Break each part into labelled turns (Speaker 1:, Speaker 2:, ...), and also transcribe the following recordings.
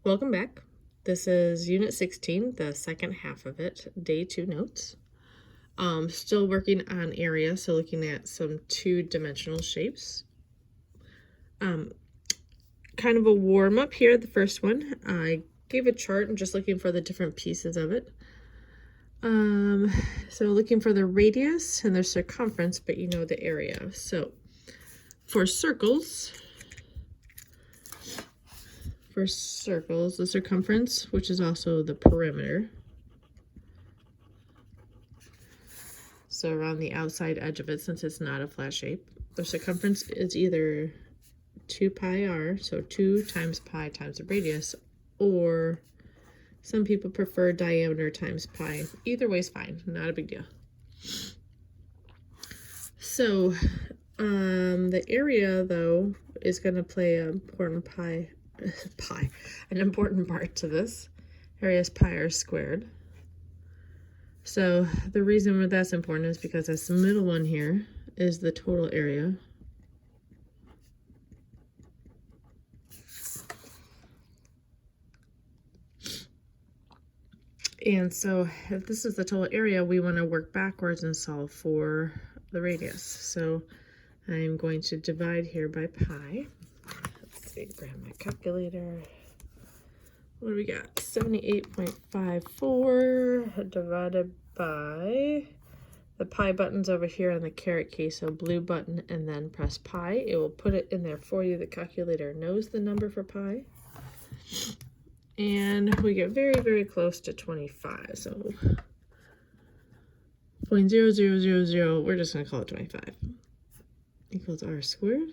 Speaker 1: Welcome back. This is Unit 16, the second half of it, Day 2 notes. Still working on area, so looking at some two-dimensional shapes. Kind of a warm-up here, the first one. I gave a chart and just looking for the different pieces of it. So looking for the radius and the circumference, but you know the area. So for circles, the circumference, which is also the perimeter. So around the outside edge of it, since it's not a flat shape, the circumference is either 2 pi r, so 2 times pi times the radius, or some people prefer diameter times pi. Either way is fine, not a big deal. So the area, though, is going to play an important part to this. Area is pi r squared. So the reason why that's important is because this middle one here is the total area. And so if this is the total area, we want to work backwards and solve for the radius. So I'm going to divide here by pi. Let's see, grab my calculator. What do we got? 78.54 divided by the pi button's over here on the caret key, so blue button and then press pi. It will put it in there for you. The calculator knows the number for pi. And we get very, very close to 25. So 0.0000, we're just going to call it 25, equals r squared.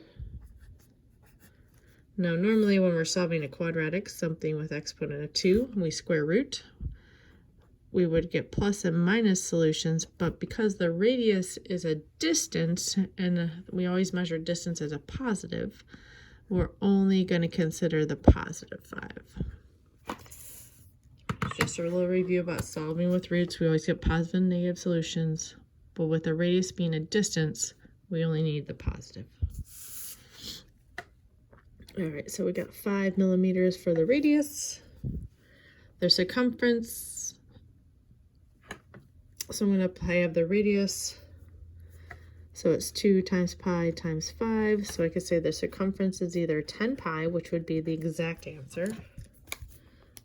Speaker 1: Now, normally when we're solving a quadratic, something with exponent of 2, we square root. We would get plus and minus solutions, but because the radius is a distance, and we always measure distance as a positive, we're only going to consider the positive 5. Just a little review about solving with roots. We always get positive and negative solutions, but with the radius being a distance, we only need the positive. All right, so we got 5 millimeters for the radius. The circumference. So I'm going to have the radius. So it's 2 times pi times 5. So I could say the circumference is either 10 pi, which would be the exact answer.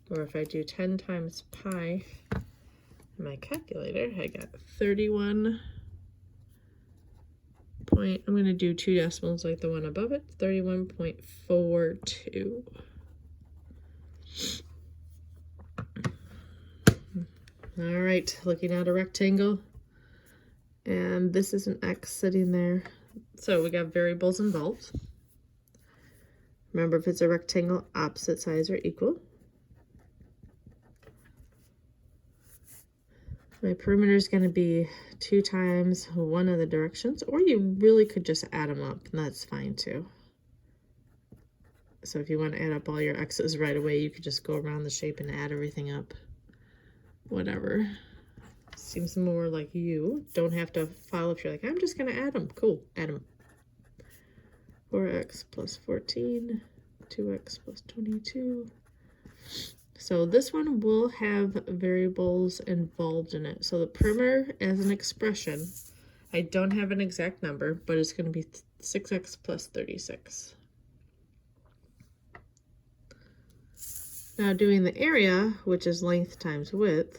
Speaker 1: Or if I do 10 times pi in my calculator, I got 31. I'm going to do 2 decimals like the one above it, 31.42. All right, looking at a rectangle, and this is an X sitting there. So we got variables involved. Remember, if it's a rectangle, opposite sides are equal. My perimeter is going to be 2 times one of the directions, or you really could just add them up, and that's fine too. So if you want to add up all your x's right away, you could just go around the shape and add everything up. Whatever. Seems more like you don't have to follow if you're like, I'm just going to add them. Cool, add them. 4x plus 14, 2x plus 22. So this one will have variables involved in it. So the perimeter as an expression, I don't have an exact number, but it's going to be 6x plus 36. Now doing the area, which is length times width,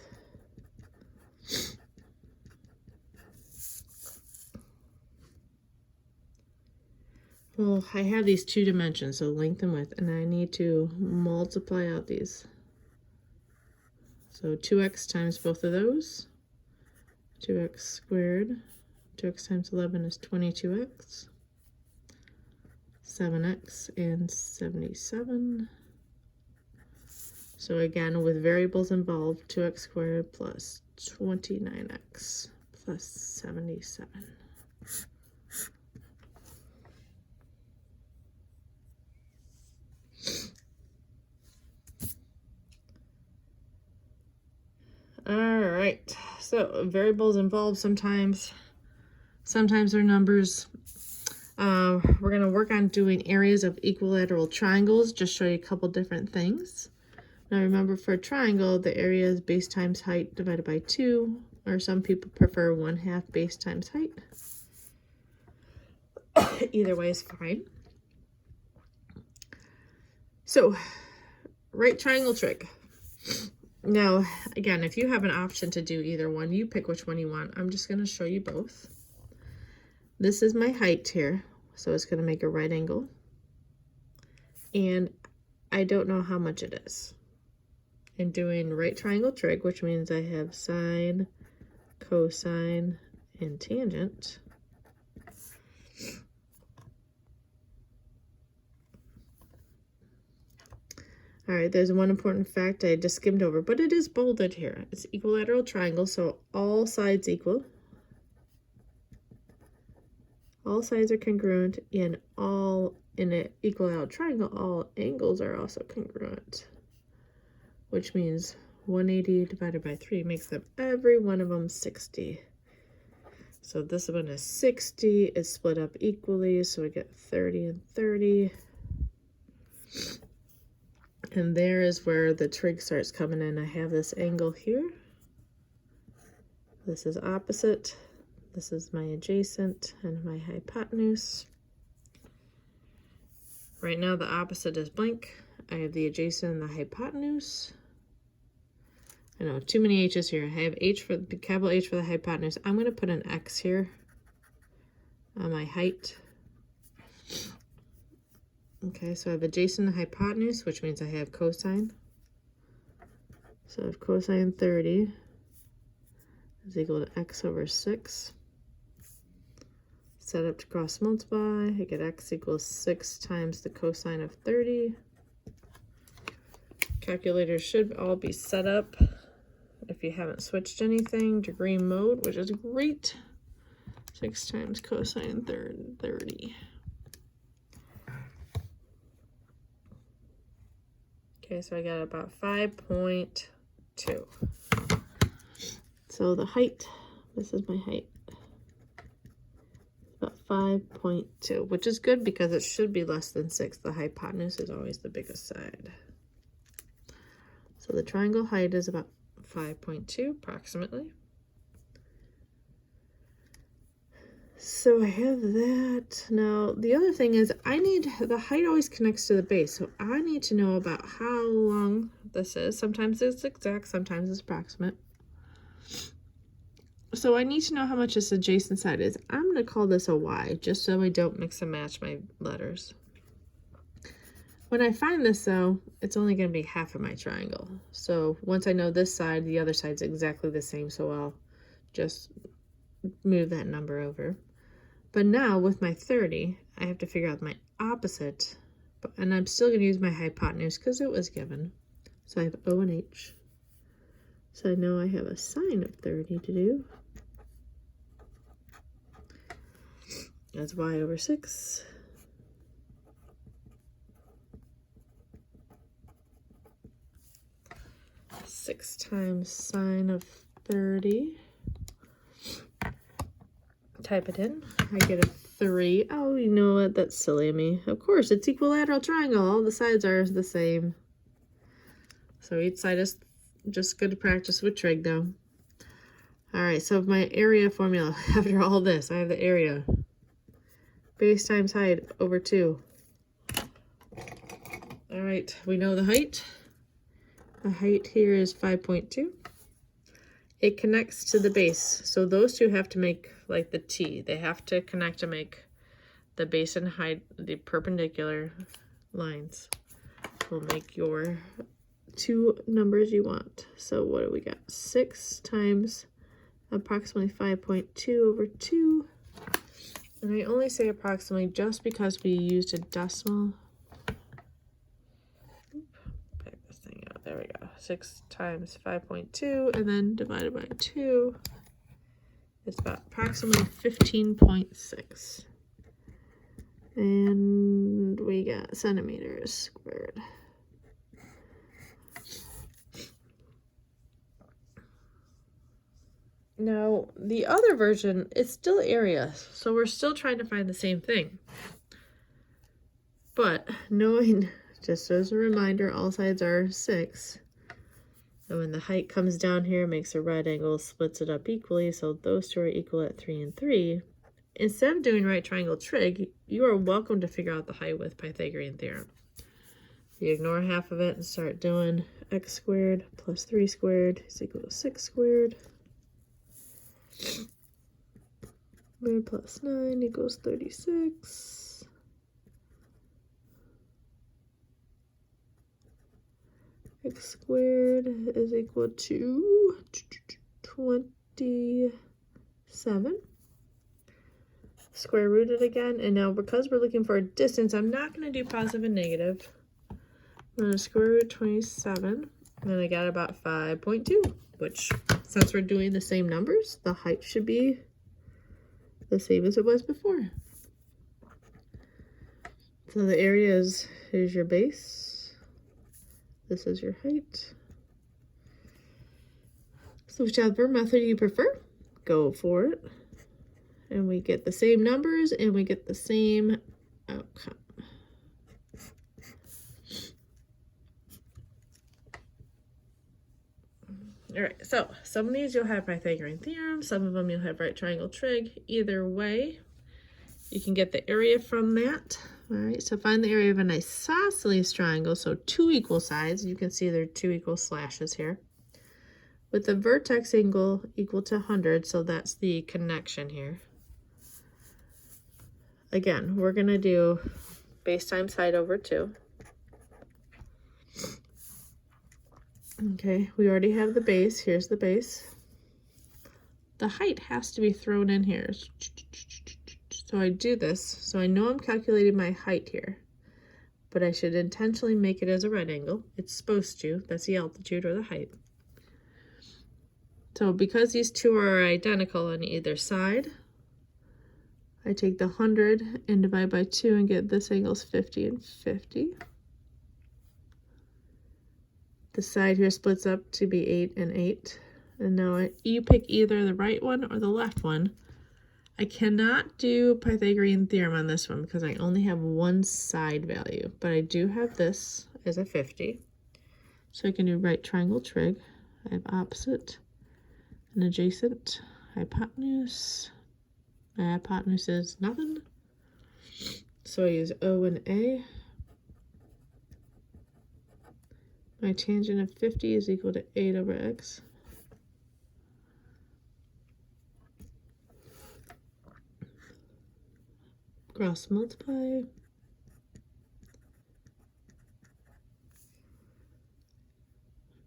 Speaker 1: well, I have these 2 dimensions, so length and width, and I need to multiply out these. So 2x times both of those, 2x squared, 2x times 11 is 22x, 7x, and 77. So again, with variables involved, 2x squared plus 29x plus 77. All right, so variables involved sometimes they're numbers. We're going to work on doing areas of equilateral triangles, just show you a couple different things. Now remember, for a triangle, the area is base times height divided by 2, or some people prefer 1/2 base times height. Either way is fine. So, right triangle trick. Now, again, if you have an option to do either one, you pick which one you want. I'm just going to show you both. This is my height here, so it's going to make a right angle. And I don't know how much it is. And doing right triangle trick, which means I have sine, cosine, and tangent. All right, there's one important fact I just skimmed over, but it is bolded here. It's equilateral triangle, so all sides equal. All sides are congruent, and in an equilateral triangle, all angles are also congruent, which means 180 divided by 3 makes them, every one of them, 60. So this one is 60. It's split up equally, so we get 30 and 30. And there is where the trig starts coming in. I have this angle here. This is opposite. This is my adjacent and my hypotenuse. Right now the opposite is blank. I have the adjacent and the hypotenuse. I know, too many H's here. I have H for the capital H for the hypotenuse. I'm going to put an X here on my height. Okay, so I have adjacent and hypotenuse, which means I have cosine. So I have cosine 30 is equal to x over 6. Set up to cross multiply. I get x equals 6 times the cosine of 30. Calculators should all be set up if you haven't switched anything. Degree mode, which is great. 6 times cosine 30. Okay, so I got about 5.2. So the height, this is my height, about 5.2, which is good because it should be less than 6. The hypotenuse is always the biggest side. So the triangle height is about 5.2 approximately. So I have that. Now, the other thing is the height always connects to the base. So I need to know about how long this is. Sometimes it's exact, sometimes it's approximate. So I need to know how much this adjacent side is. I'm going to call this a y, just so I don't mix and match my letters. When I find this, though, it's only going to be half of my triangle. So once I know this side, the other side's exactly the same, so I'll just move that number over. But now with my 30, I have to figure out my opposite, and I'm still going to use my hypotenuse because it was given. So I have O and H. So I know I have a sine of 30 to do. That's y over 6. Six times sine of 30. Type it in. I get a 3. Oh, you know what? That's silly of me. Of course, it's equilateral triangle. All the sides are the same. So each side is just good to practice with trig though. All right, so my area formula. After all this, I have the area. Base times height over 2. All right, we know the height. The height here is 5.2. It connects to the base. So those two have to make like the T. They have to connect to make the base and height, the perpendicular lines will make your two numbers you want. So what do we got? 6 times approximately 5.2 over 2. And I only say approximately just because we used a decimal. Pick this thing out. There we go. 6 times 5.2 and then divided by 2. It's about approximately 15.6. And we got centimeters squared. Now, the other version is still area, so we're still trying to find the same thing. But knowing Just as a reminder, all sides are 6. And when the height comes down here, it makes a right angle, splits it up equally, so those two are equal at 3 and 3. Instead of doing right triangle trig, you are welcome to figure out the height with Pythagorean theorem. You ignore half of it and start doing x squared plus 3 squared is equal to 6 squared. Squared plus 9 equals 36. X squared is equal to 27. Square root it again, and now because we're looking for a distance, I'm not going to do positive and negative. I'm going to square root 27, and I got about 5.2, which, since we're doing the same numbers, the height should be the same as it was before. So the area is your base. This is your height. So whichever method you prefer, go for it. And we get the same numbers and we get the same outcome. All right, so some of these you'll have Pythagorean theorem, some of them you'll have right triangle trig. Either way, you can get the area from that. All right, so find the area of an isosceles triangle, so 2 equal sides. You can see there are 2 equal slashes here. With the vertex angle equal to 100, so that's the connection here. Again, we're going to do base times height over 2. Okay, we already have the base. Here's the base. The height has to be thrown in here. So I do this. So I know I'm calculating my height here, but I should intentionally make it as a right angle. It's supposed to. That's the altitude or the height. So because these two are identical on either side, I take the 100 and divide by 2 and get this angle's 50 and 50. The side here splits up to be 8 and 8. And now you pick either the right one or the left one. I cannot do Pythagorean theorem on this one because I only have one side value, but I do have this as a 50. So I can do right triangle trig. I have opposite and adjacent, hypotenuse. My hypotenuse is nothing. So I use O and A. My tangent of 50 is equal to 8 over x. Cross multiply.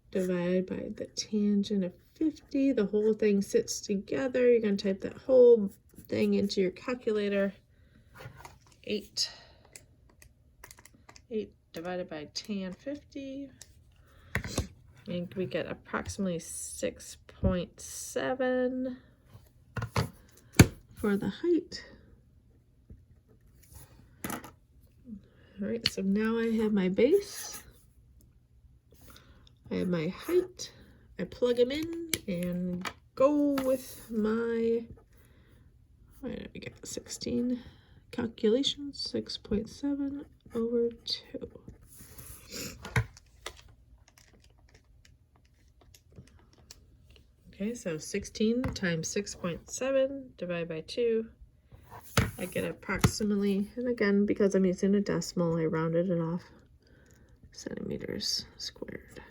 Speaker 1: Divide by the tangent of 50. The whole thing sits together. You're going to type that whole thing into your calculator. 8 divided by tan 50. And we get approximately 6.7 for the height. All right, so now I have my base. I have my height. I plug them in and go with my, where did we get 16 calculations? 6.7 over 2. Okay, so 16 times 6.7 divided by 2. I get approximately, and again, because I'm using a decimal, I rounded it off, centimeters squared.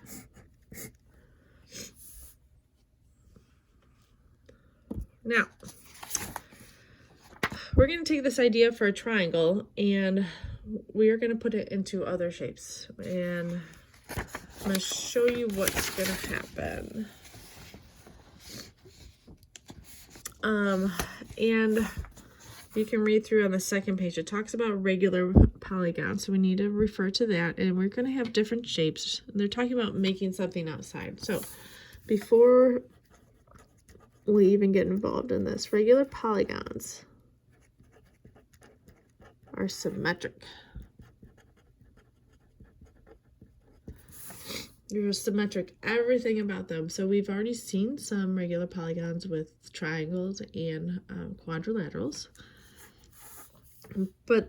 Speaker 1: Now, we're going to take this idea for a triangle and we are going to put it into other shapes. And I'm going to show you what's going to happen. And you can read through on the second page. It talks about regular polygons, so we need to refer to that. And we're going to have different shapes. They're talking about making something outside. So before we even get involved in this, regular polygons are symmetric. You're symmetric, everything about them. So we've already seen some regular polygons with triangles and quadrilaterals. But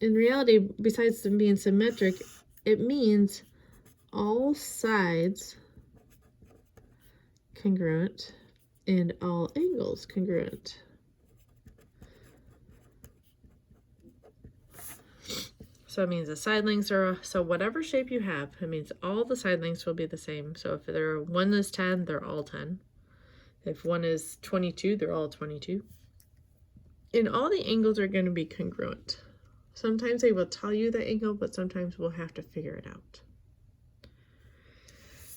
Speaker 1: in reality, besides them being symmetric, it means all sides congruent and all angles congruent. So it means the side lengths are, so whatever shape you have, it means all the side lengths will be the same. So if one is 10, they're all 10. If one is 22, they're all 22. And all the angles are going to be congruent. Sometimes they will tell you the angle, but sometimes we'll have to figure it out.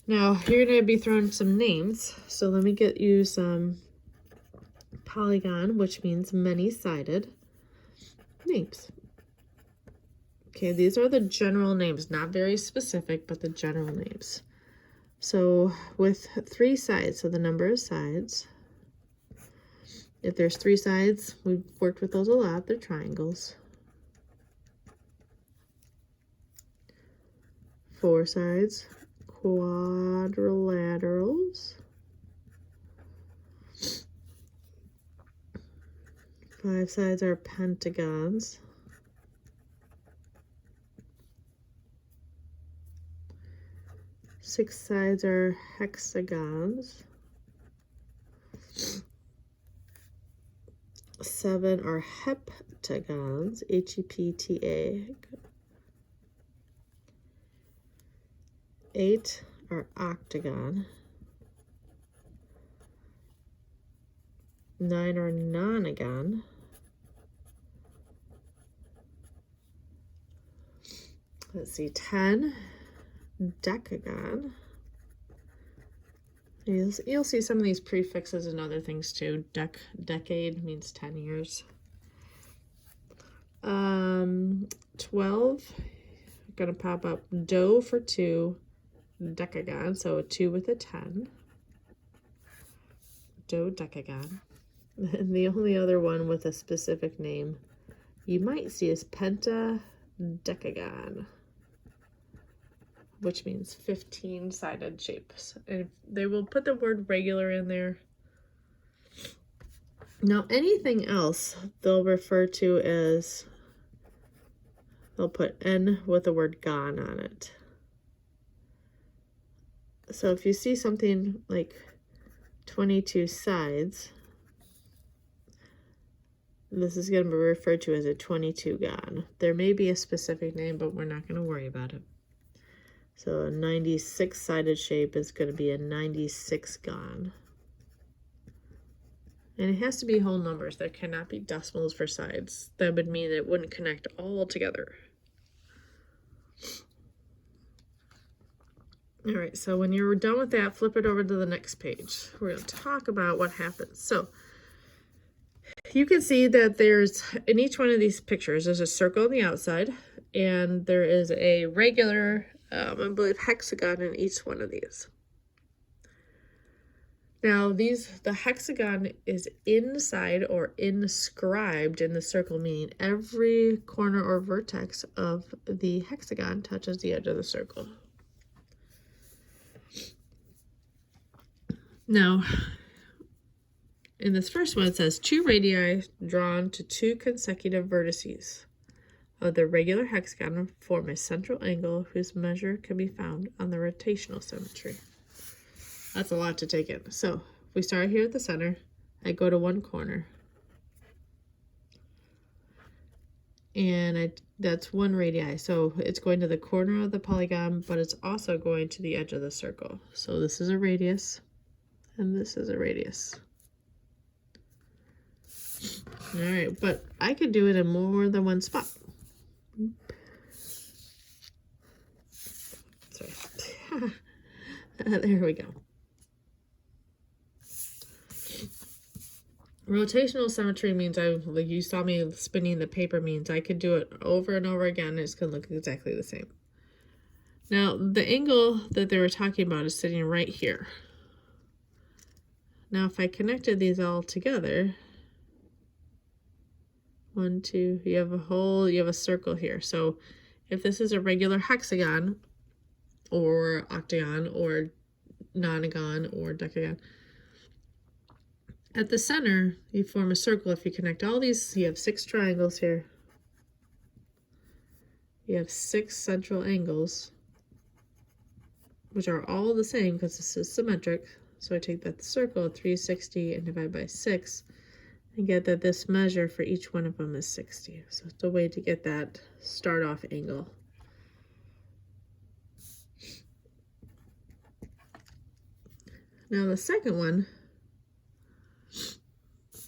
Speaker 1: Now, you're going to be thrown some names. So let me get you some polygon, which means many-sided names. Okay, these are the general names, not very specific, but the general names. So with 3 sides, so the number of sides, if there's 3 sides, we've worked with those a lot, they're triangles. 4 sides, quadrilaterals. 5 sides are pentagons. 6 sides are hexagons. 7 are heptagons, H-E-P-T-A. 8 are octagon. 9 are nonagon. Let's see, 10, decagon. You'll see some of these prefixes and other things too. Decade means 10 years. 12, gonna pop up do for 2, decagon, so a 2 with a 10. Dodecagon. And the only other one with a specific name you might see is pentadecagon, which means 15-sided shapes. And they will put the word regular in there. Now, anything else they'll refer to as, they'll put N with the word gon on it. So if you see something like 22 sides, this is going to be referred to as a 22 gon. There may be a specific name, but we're not going to worry about it. So a 96-sided shape is going to be a 96 gon. And it has to be whole numbers. There cannot be decimals for sides. That would mean it wouldn't connect all together. All right, so when you're done with that, flip it over to the next page. We're going to talk about what happens. So you can see that there's, in each one of these pictures, there's a circle on the outside, and there is a regular, I believe, hexagon in each one of these. Now, the hexagon is inside or inscribed in the circle, meaning every corner or vertex of the hexagon touches the edge of the circle. Now, in this first one, it says 2 radii drawn to 2 consecutive vertices of the regular hexagon form a central angle whose measure can be found on the rotational symmetry. That's a lot to take in. So if we start here at the center, I go to one corner, and that's 1 radii. So it's going to the corner of the polygon, but it's also going to the edge of the circle. So this is a radius, and this is a radius. All right, but I could do it in more than one spot. Sorry. There we go. Rotational symmetry means, like you saw me spinning the paper, means I could do it over and over again and it's going to look exactly the same. Now, the angle that they were talking about is sitting right here. Now, if I connected these all together, 1, 2, you have a circle here. So if this is a regular hexagon or octagon or nonagon or decagon, at the center you form a circle. If you connect all these, you have 6 triangles here. you have 6 central angles, which are all the same because this is symmetric. So I take that circle, 360, and divide by 6, and get that this measure for each one of them is 60. So it's a way to get that start off angle. Now the second one,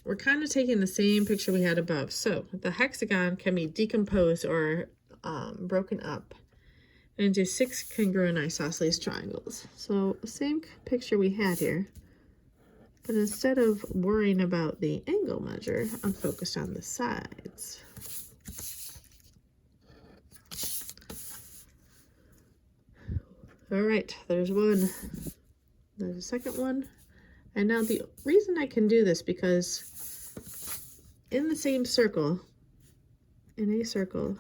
Speaker 1: we're kind of taking the same picture we had above. So the hexagon can be decomposed or broken up into 6 congruent isosceles triangles. So same picture we had here, but instead of worrying about the angle measure, I'm focused on the sides. All right, there's one. There's a second one. And now the reason I can do this, because in the same circle, in a circle,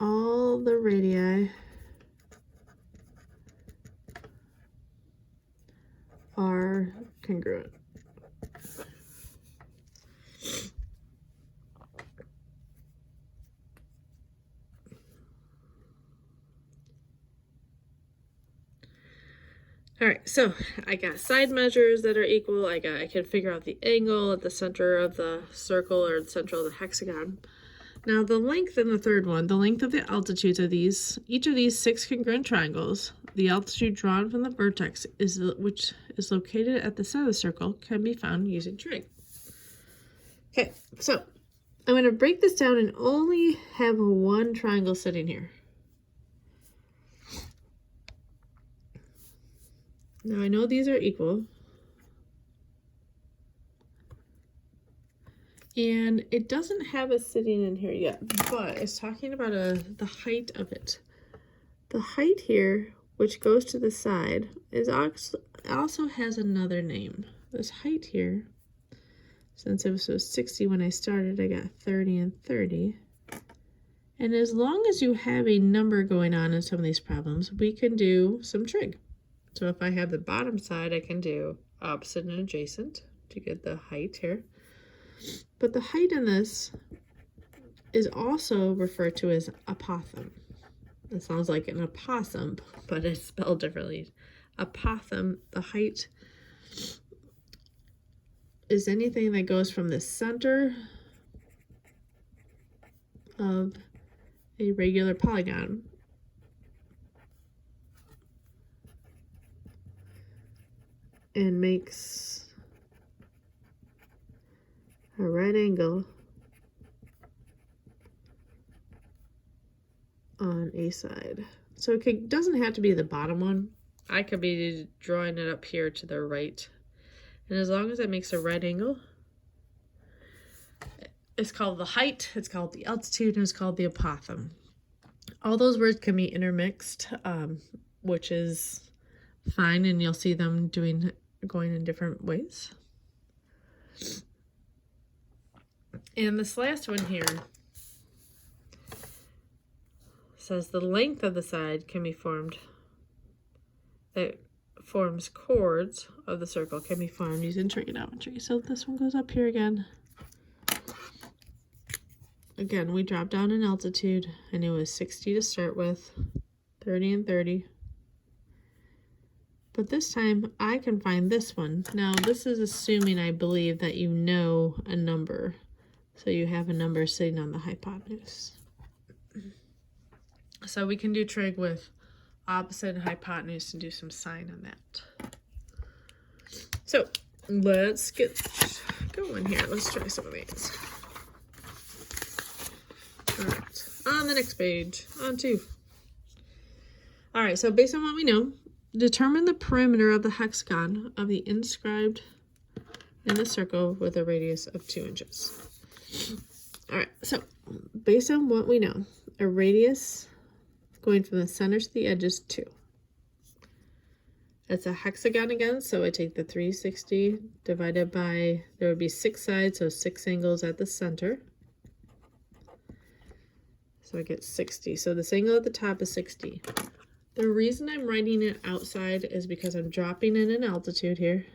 Speaker 1: all the radii are congruent. All right, so I got side measures that are equal. I can figure out the angle at the center of the circle or the center of the hexagon. Now the length in the third one, the length of the altitudes of these, each of these 6 congruent triangles, the altitude drawn from the vertex which is located at the center of the circle, can be found using trig. Okay, so I'm going to break this down and only have one triangle sitting here. Now I know these are equal, and it doesn't have a sitting in here yet, but it's talking about the height of it. The height here, which goes to the side, is also has another name. This height here, since it was 60 when I started, I got 30 and 30. And as long as you have a number going on in some of these problems, we can do some trig. So if I have the bottom side, I can do opposite and adjacent to get the height here. But the height in this is also referred to as apothegm. It sounds like an opossum, but it's spelled differently. Apothegm, the height, is anything that goes from the center of a regular polygon and makes a right angle on a side. So it doesn't have to be the bottom one. I could be drawing it up here to the right. And as long as it makes a right angle, it's called the height, it's called the altitude, and it's called the apothegm. All those words can be intermixed, which is fine, and you'll see them going in different ways. And this last one here says the length of the side can be formed, that forms chords of the circle can be formed using trigonometry. So this one goes up here again. Again, we dropped down in altitude, and it was 60 to start with, 30 and 30. But this time, I can find this one. Now, this is assuming, I believe, that you know a number. So you have a number sitting on the hypotenuse. So we can do trig with opposite and hypotenuse and do some sine on that. So let's get going here. Let's try some of these. All right, on the next page, on 2. All right, so based on what we know, determine the perimeter of the hexagon of the inscribed in the circle with a radius of 2 inches. All right, so based on what we know, a radius going from the center to the edge is 2. It's a hexagon again, so I take the 360 divided by, there would be 6 sides, so 6 angles at the center. So I get 60. So this angle at the top is 60. The reason I'm writing it outside is because I'm dropping in an altitude here.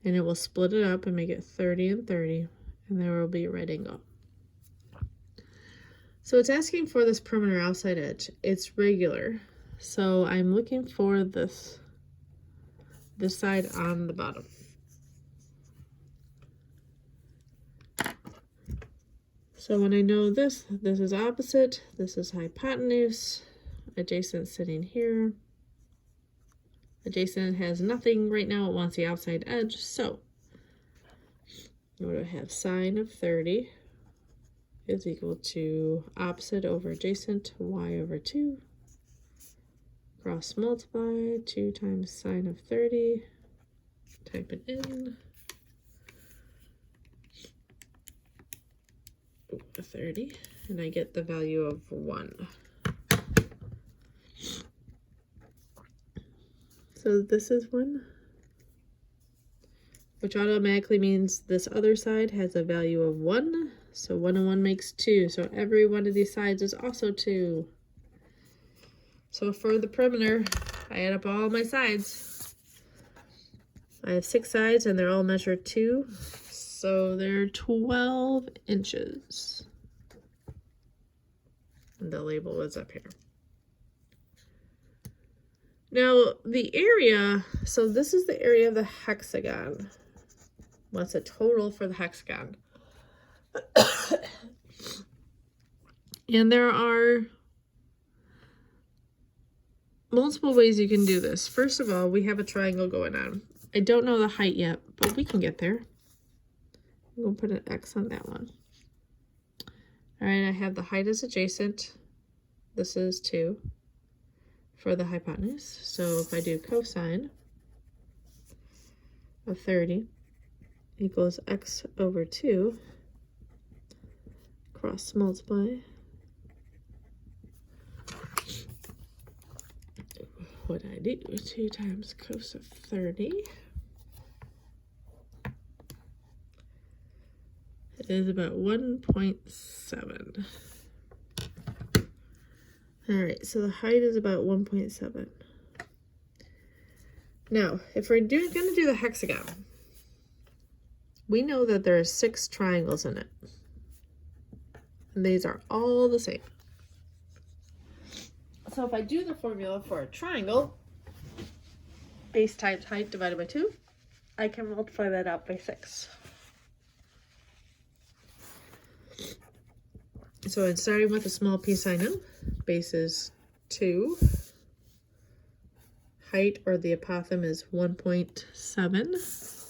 Speaker 1: And it will split it up and make it 30 and 30, and there will be a right angle. So it's asking for this perimeter outside edge. It's regular. So I'm looking for this side on the bottom. So when I know this is opposite, this is hypotenuse, adjacent sitting here. Adjacent has nothing right now, it wants the outside edge, so what do I have? Sine of 30 is equal to opposite over adjacent, y over 2. Cross multiply, 2 times sine of 30. Type it in. 30, and I get the value of 1. So this is 1, which automatically means this other side has a value of 1. So 1 and 1 makes 2. So every one of these sides is also 2. So for the perimeter, I add up all my sides. I have 6 sides and they're all measured 2. So they're 12 inches. And the label is up here. Now the area, so this is the area of the hexagon. What's the total for the hexagon? And there are multiple ways you can do this. First of all, we have a triangle going on. I don't know the height yet, but we can get there. We'll put an X on that one. All right, I have the height as adjacent. This is 2 for the hypotenuse. So if I do cosine of 30 equals X over 2, cross multiply. What I do, 2 times cos of 30 is about 1.7. All right, so the height is about 1.7. Now, if we're going to do the hexagon, we know that there are 6 triangles in it. And these are all the same. So if I do the formula for a triangle, base times height divided by 2, I can multiply that out by 6. So in starting with a small piece I know, base is 2, height or the apothem is 1.7.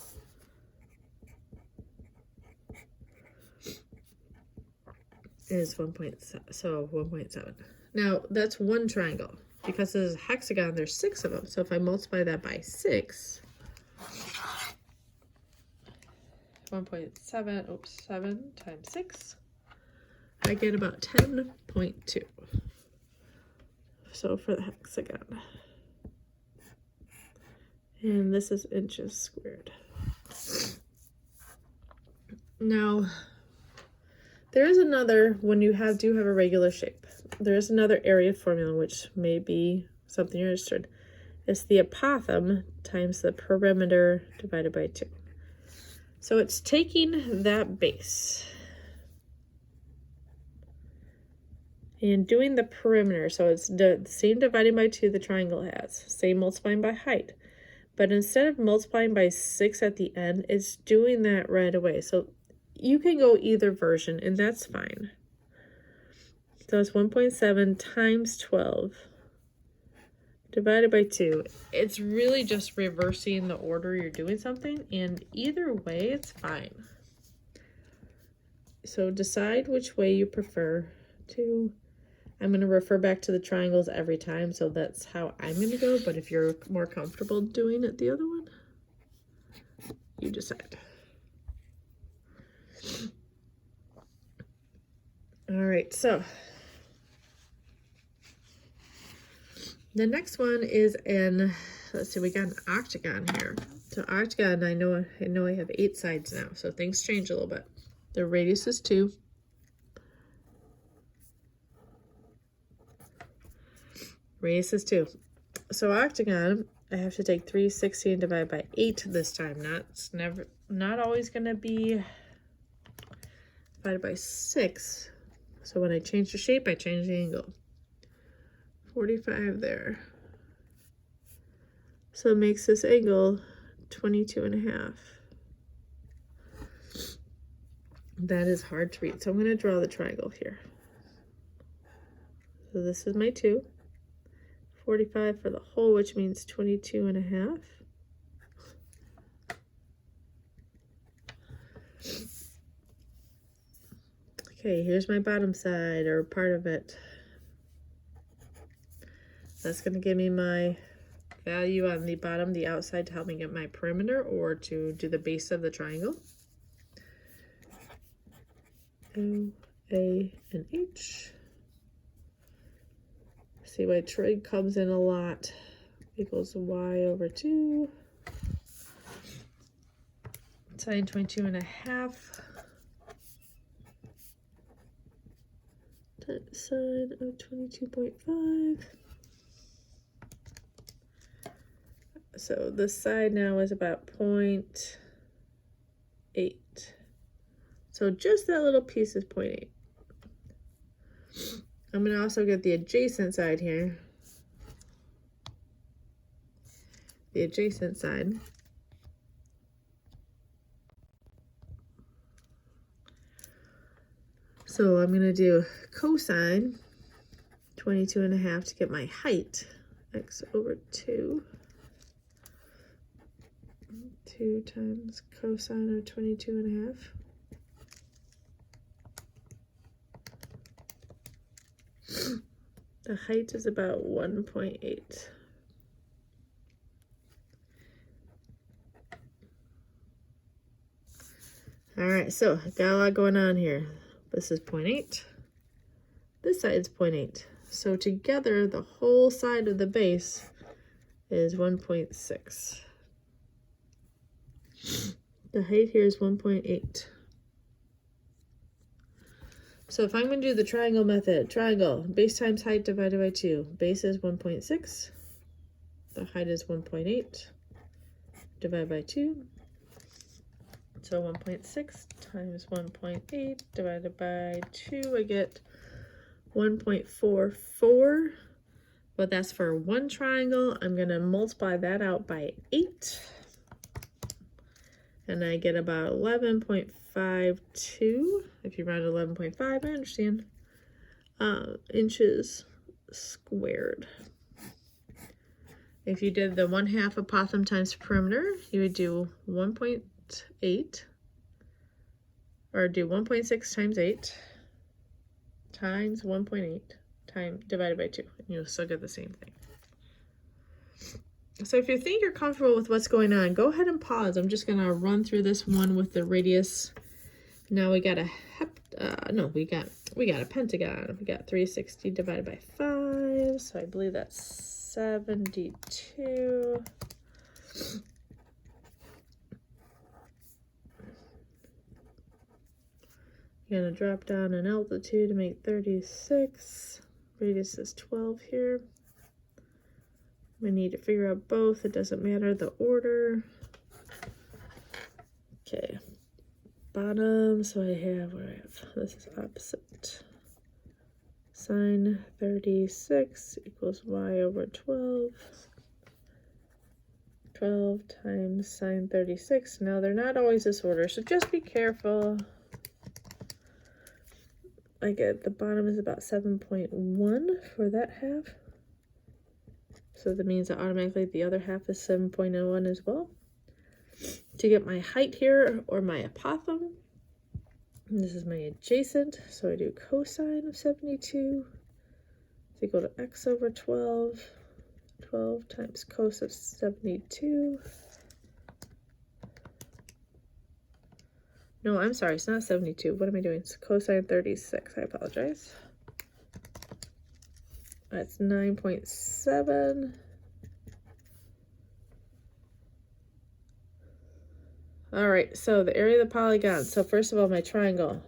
Speaker 1: Is 1.7, so 1.7. Now that's one triangle. Because this is a hexagon, there's 6 of them. So if I multiply that by 6, 1.7, 7 times 6, I get about 10.2. So for the hexagon. And this is inches squared. Now, there is another, when you do have a regular shape, there is another area formula which may be something you're interested in. It's the apothem times the perimeter divided by 2. So it's taking that base and doing the perimeter. So it's the same dividing by 2 the triangle has, same multiplying by height. But instead of multiplying by 6 at the end, it's doing that right away. So you can go either version, and that's fine. So it's 1.7 times 12 divided by 2. It's really just reversing the order you're doing something, and either way, it's fine. So decide which way you prefer to. I'm going to refer back to the triangles every time, so that's how I'm going to go. But if you're more comfortable doing it the other one, you decide. All right, so the next one is let's see, we got an octagon here. So octagon, I know I have 8 sides now, so things change a little bit. The radius is 2. Radius is 2. So octagon, I have to take 360 and divide by 8 this time. Not always going to be divided by 6. So when I change the shape, I change the angle. 45 there. So it makes this angle 22.5. That is hard to read. So I'm going to draw the triangle here. So this is my 2. 45 for the whole, which means 22.5. Okay, here's my bottom side, or part of it. That's going to give me my value on the bottom, the outside, to help me get my perimeter or to do the base of the triangle. O, A, and H. See, my trig comes in a lot. Equals y over 2. Sine 22.5. Times sine of 22.5. So this side now is about 0.8. So just that little piece is 0.8. I'm going to also get the adjacent side here. The adjacent side. So I'm going to do cosine 22.5 to get my height. X over 2. 2 times cosine of 22.5. The height is about 1.8. All right, so got a lot going on here. This is 0.8. This side is 0.8. So together, the whole side of the base is 1.6. The height here is 1.8. So if I'm going to do the triangle method, triangle, base times height divided by 2. Base is 1.6. The height is 1.8. Divided by 2. So 1.6 times 1.8 divided by 2, I get 1.44. But that's for one triangle. I'm going to multiply that out by 8. And I get about 11.52. If you round 11.5, I understand. Inches squared. If you did the 1/2 apothem times perimeter, you would do 1.8, or do 1.6 times 8 times 1.8 divided by 2, and you'll still get the same thing. So if you think you're comfortable with what's going on, go ahead and pause. I'm just gonna run through this one with the radius. Now we got a we got a pentagon. We got 360 divided by 5, so I believe that's 72. You're gonna drop down an altitude to make 36. Radius is 12 here. We need to figure out both. It doesn't matter the order. Okay. Bottom, so I have, what do I have? This is opposite. Sine 36 equals y over 12. 12 times sine 36. Now, they're not always this order, so just be careful. I get the bottom is about 7.1 for that half. So that means that automatically the other half is 7.01 as well. To get my height here, or my apothem, this is my adjacent, so I do cosine of 72 is equal to x over 12. 12 times cos of 72. No, I'm sorry, it's not 72. What am I doing? It's cosine 36. I apologize. That's 9.7. All right, so the area of the polygon. So first of all, my triangle.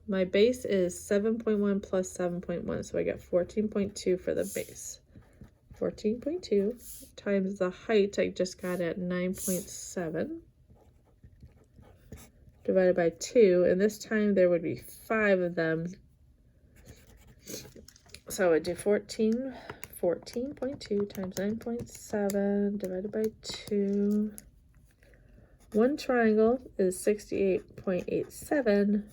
Speaker 1: My base is 7.1 plus 7.1, so I get 14.2 for the base. 14.2 times the height I just got at 9.7 divided by 2, and this time there would be 5 of them. So I would do 14.2 times 9.7 divided by 2. One triangle is 68.87,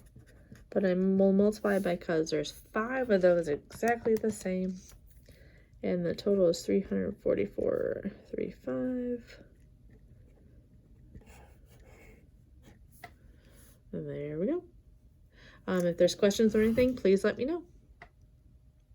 Speaker 1: but I will multiply because there's 5 of those exactly the same. And the total is 344.35. And there we go. If there's questions or anything, please let me know.